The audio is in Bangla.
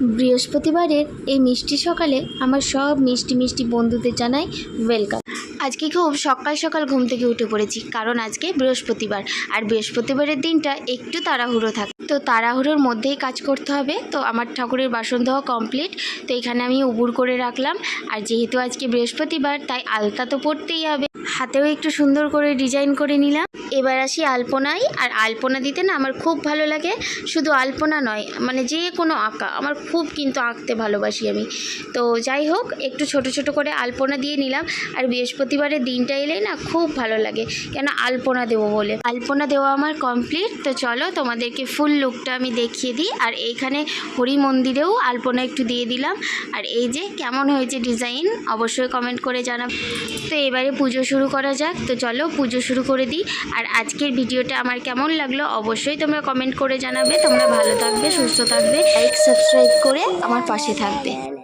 বৃহস্পতিবারের এই মিষ্টি সকালে আমার সব মিষ্টি মিষ্টি বন্ধুদের জানাই ওয়েলকাম। আজকে খুব সকাল সকাল ঘুম থেকে উঠে পড়েছি, কারণ আজকে বৃহস্পতিবার। আর বৃহস্পতিবারের দিনটা একটু তাড়াহুড়ো থাকে, তো তাড়াহুড়োর মধ্যেই কাজ করতে হবে। তো আমার ঠাকুরের বাসন ধোয়া কমপ্লিট, তো এখানে আমি উবুর করে রাখলাম। আর যেহেতু আজকে বৃহস্পতিবার, তাই আলতা তো পড়তেই হবে, হাতেও একটু সুন্দর করে ডিজাইন করে নিলাম। এবার আসি আলপনায়। আর আলপনা দিতে না আমার খুব ভালো লাগে। শুধু আলপনা নয়, মানে যে কোনো আঁকা আমার খুব, কিন্তু আঁকতে ভালোবাসি আমি। তো যাই হোক, একটু ছোট ছোট করে আলপনা দিয়ে নিলাম। আর বৃহস্পতিবারের দিনটা এলেই না খুব ভালো লাগে, কেন আলপনা দেবো বলে। আলপনা দেওয়া আমার কমপ্লিট। তো চলো তোমাদেরকে ফুল লুকটা আমি দেখিয়ে দিই। আর এইখানে হরি মন্দিরেও আলপনা একটু দিয়ে দিলাম। আর এই যে কেমন হয়েছে ডিজাইন, অবশ্যই কমেন্ট করে জানাবো। তো এবারে পুজো শুরু করা যাক। তো চলো পুজো শুরু করে দিই। আর আজকের ভিডিওটা আমার কেমন লাগলো অবশ্যই তোমরা কমেন্ট করে জানাবে। তোমরা ভালো থাকবে, সুস্থ থাকবে, লাইক সাবস্ক্রাইব করে আমার পাশে থাকবে।